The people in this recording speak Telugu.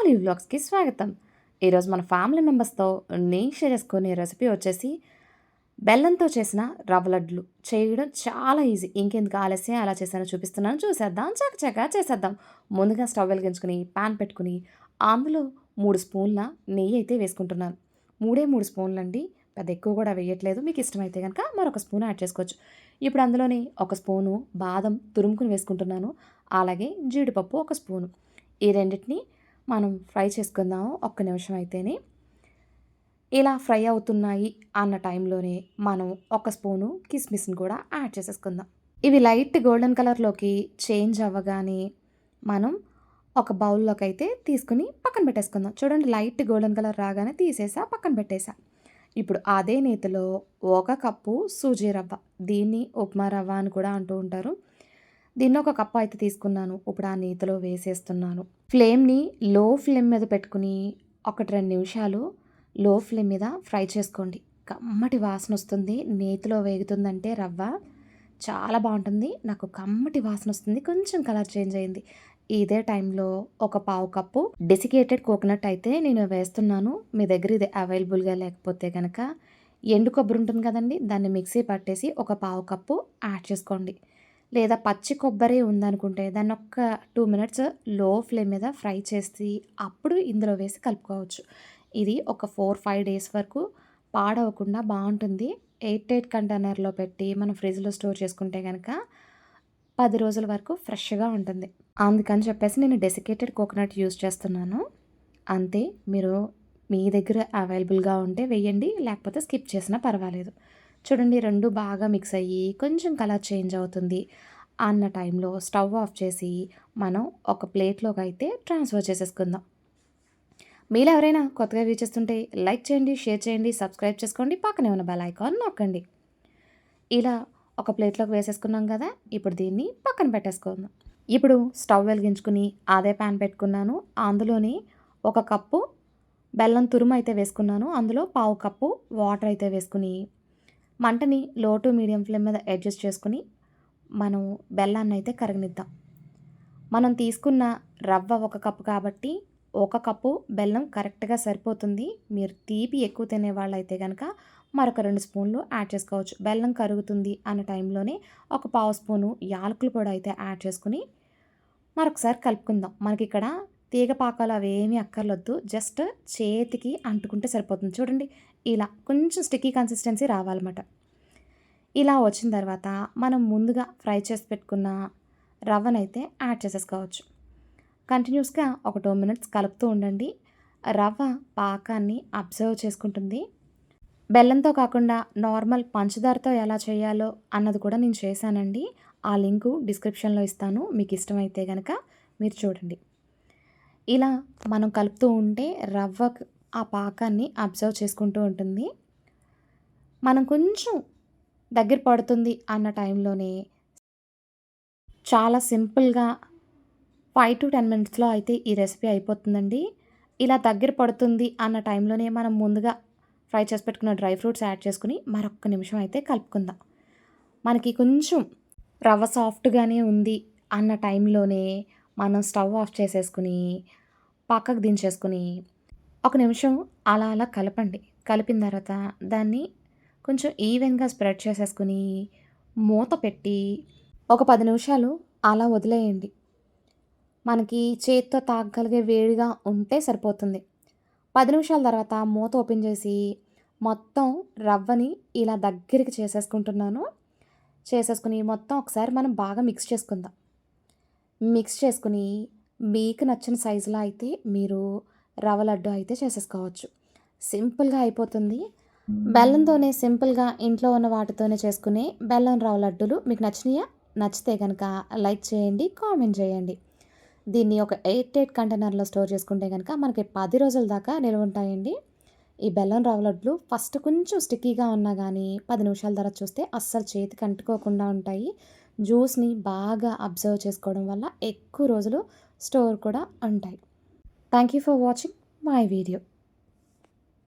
ఆలీ వ్లాగ్స్కి స్వాగతం. ఈరోజు మన ఫ్యామిలీ మెంబర్స్తో నేను షేర్ చేసుకునే రెసిపీ వచ్చేసి బెల్లంతో చేసిన రవ్వ లడ్లు. చేయడం చాలా ఈజీ. ఇంకెందుకు ఆలస్యం, ఎలా చేశానో చూపిస్తున్నాను, చూసేద్దాం. చకచకా చేసేద్దాం. ముందుగా స్టవ్ వెలిగించుకుని పాన్ పెట్టుకుని అందులో 3 స్పూన్ల నెయ్యి అయితే వేసుకుంటున్నాను. 3 స్పూన్లు అండి, పెద్ద ఎక్కువ కూడా వేయట్లేదు. మీకు ఇష్టమైతే కనుక మరొక స్పూన్ యాడ్ చేసుకోవచ్చు. ఇప్పుడు అందులోని 1 స్పూను బాదం తురుముకుని వేసుకుంటున్నాను. అలాగే జీడిపప్పు 1 స్పూను. ఈ రెండింటిని మనం ఫ్రై చేసుకుందాము ఒక్క నిమిషం అయితేనే. ఇలా ఫ్రై అవుతున్నాయి అన్న టైంలోనే మనం 1 స్పూను కిస్మిస్ని కూడా యాడ్ చేసేసుకుందాం. ఇవి లైట్ గోల్డెన్ కలర్లోకి చేంజ్ అవ్వగానే మనం ఒక బౌల్లోకి అయితే తీసుకుని పక్కన పెట్టేసుకుందాం. చూడండి, లైట్ గోల్డెన్ కలర్ రాగానే తీసేసా, పక్కన పెట్టేసా. ఇప్పుడు అదే నేతిలో 1 కప్పు సూజీ రవ్వ, దీన్ని ఉప్మా రవ్వ అని కూడా అంటూ ఉంటారు. దీన్ని 1 కప్పు అయితే తీసుకున్నాను. ఇప్పుడు ఆ నేతిలో వేసేస్తున్నాను. ఫ్లేమ్ని లో ఫ్లేమ్ మీద పెట్టుకుని 1-2 నిమిషాలు లో ఫ్లేమ్ మీద ఫ్రై చేసుకోండి. కమ్మటి వాసన వస్తుంది. నేతిలో వేగుతుందంటే రవ్వ చాలా బాగుంటుంది. నాకు కమ్మటి వాసన వస్తుంది. కొంచెం కలర్ చేంజ్ అయింది. ఇదే టైంలో 1/4 కప్పు డెసికేటెడ్ కోకోనట్ అయితే నేను వేస్తున్నాను. మీ దగ్గర ఇది అవైలబుల్గా లేకపోతే కనుక ఎండు కొబ్బరి ఉంటుంది కదండి, దాన్ని మిక్సీ పట్టేసి 1/4 కప్పు యాడ్ చేసుకోండి. లేదా పచ్చి కొబ్బరి ఉందనుకుంటే దాన్ని ఒక్క 2 మినిట్స్ లో ఫ్లేమ్ మీద ఫ్రై చేసి అప్పుడు ఇందులో వేసి కలుపుకోవచ్చు. ఇది ఒక 4-5 డేస్ వరకు పాడవకుండా బాగుంటుంది. ఎయిర్ టైట్ కంటైనర్లో పెట్టి మనం ఫ్రిడ్జ్లో స్టోర్ చేసుకుంటే కనుక 10 రోజుల వరకు ఫ్రెష్గా ఉంటుంది. అందుకని చెప్పేసి నేను డెసికేటెడ్ కోకోనట్ యూస్ చేస్తున్నాను. అంతే, మీరు మీ దగ్గర అవైలబుల్గా ఉంటే వేయండి, లేకపోతే స్కిప్ చేసినా పర్వాలేదు. చూడండి, 2 బాగా మిక్స్ అయ్యి కొంచెం కలర్ చేంజ్ అవుతుంది అన్న టైంలో స్టవ్ ఆఫ్ చేసి మనం ఒక ప్లేట్లోకి అయితే ట్రాన్స్ఫర్ చేసేసుకుందాం. మీలో ఎవరైనా కొత్తగా వ్యూ చేస్తుంటే లైక్ చేయండి, షేర్ చేయండి, సబ్స్క్రైబ్ చేసుకోండి, పక్కనే ఉన్న బెల్ ఐకాన్ నొక్కండి. ఇలా ఒక ప్లేట్లోకి వేసేసుకున్నాం కదా, ఇప్పుడు దీన్ని పక్కన పెట్టేసుకుందాం. ఇప్పుడు స్టవ్ వెలిగించుకుని అదే ప్యాన్ పెట్టుకున్నాను. అందులోని 1 కప్పు బెల్లం తురుము అయితే వేసుకున్నాను. అందులో 1/4 కప్పు వాటర్ అయితే వేసుకుని మంటని లో టు మీడియం ఫ్లేమ్ మీద అడ్జస్ట్ చేసుకుని మనం బెల్లాన్ని అయితే కరగనిద్దాం. మనం తీసుకున్న రవ్వ 1 కప్పు కాబట్టి 1 కప్పు బెల్లం కరెక్ట్గా సరిపోతుంది. మీరు తీపి ఎక్కువ తినేవాళ్ళు అయితే కనుక మరొక 2 స్పూన్లు యాడ్ చేసుకోవచ్చు. బెల్లం కరుగుతుంది అన్న టైంలోనే 1/4 స్పూను యాలకుల పొడి అయితే యాడ్ చేసుకుని మరొకసారి కలుపుకుందాం. మనకి ఇక్కడ తీగ పాకాలు అవేమీ అక్కర్లొద్దు, జస్ట్ చేతికి అంటుకుంటే సరిపోతుంది. చూడండి, ఇలా కొంచెం స్టిక్కీ కన్సిస్టెన్సీ రావాలన్నమాట. ఇలా వచ్చిన తర్వాత మనం ముందుగా ఫ్రై చేసి పెట్టుకున్న రవ్వనైతే యాడ్ చేసేసుకోవచ్చు. కంటిన్యూస్గా ఒక 2 మినిట్స్ కలుపుతూ ఉండండి. రవ్వ పాకాన్ని అబ్జర్వ్ చేసుకుంటుంది. బెల్లంతో కాకుండా నార్మల్ పంచదారతో ఎలా చేయాలో అన్నది కూడా నేను చేశానండి. ఆ లింకు డిస్క్రిప్షన్లో ఇస్తాను, మీకు ఇష్టమైతే కనుక మీరు చూడండి. ఇలా మనం కలుపుతూ ఉంటే రవ్వ ఆ పాకాన్ని అబ్జర్వ్ చేసుకుంటూ ఉంటుంది. మనం కొంచెం దగ్గర పడుతుంది అన్న టైంలోనే చాలా సింపుల్గా 5-10 మినిట్స్లో అయితే ఈ రెసిపీ అయిపోతుందండి. ఇలా దగ్గర పడుతుంది అన్న టైంలోనే మనం ముందుగా ఫ్రై చేసి పెట్టుకున్న డ్రై ఫ్రూట్స్ యాడ్ చేసుకుని మరొక్క నిమిషం అయితే కలుపుకుందాం. మనకి కొంచెం రవ్వ సాఫ్ట్గానే ఉంది అన్న టైంలోనే మనం స్టవ్ ఆఫ్ చేసేసుకుని పక్కకు దించేసుకుని 1 నిమిషం అలా అలా కలపండి. కలిపిన తర్వాత దాన్ని కొంచెం ఈవెన్గా స్ప్రెడ్ చేసేసుకుని మూత పెట్టి ఒక 10 నిమిషాలు అలా వదిలేయండి. మనకి చేత్తో తాగగలిగే వేడిగా ఉంటే సరిపోతుంది. 10 నిమిషాల తర్వాత మూత ఓపెన్ చేసి మొత్తం రవ్వని ఇలా దగ్గరికి చేసేసుకుంటున్నాను. చేసేసుకుని మొత్తం ఒకసారి మనం బాగా మిక్స్ చేసుకుందాం. మిక్స్ చేసుకుని మీకు నచ్చిన సైజులో అయితే మీరు రవ్వ లడ్డు అయితే చేసేసుకోవచ్చు. సింపుల్గా అయిపోతుంది. బెల్లంతోనే సింపుల్గా ఇంట్లో ఉన్న వాటితోనే చేసుకునే బెల్లం రవ్వ లడ్డులు మీకు నచ్చినాయా? నచ్చితే కనుక లైక్ చేయండి, కామెంట్ చేయండి. దీన్ని ఒక ఎయిర్ టైట్ కంటైనర్లో స్టోర్ చేసుకుంటే కనుక మనకి 10 రోజుల దాకా నిల్వ ఉంటాయండి. ఈ బెల్లం రవ్వ లడ్లు ఫస్ట్ కొంచెం స్టిక్కీగా ఉన్నా కానీ 10 నిమిషాల తర్వాత చూస్తే అస్సలు చేతికి అంటుకోకుండా ఉంటాయి. జ్యూస్ని బాగా అబ్జర్వ్ చేసుకోవడం వల్ల ఎక్కువ రోజులు స్టోర్ కూడా ఉంటాయి. Thank you for watching my video.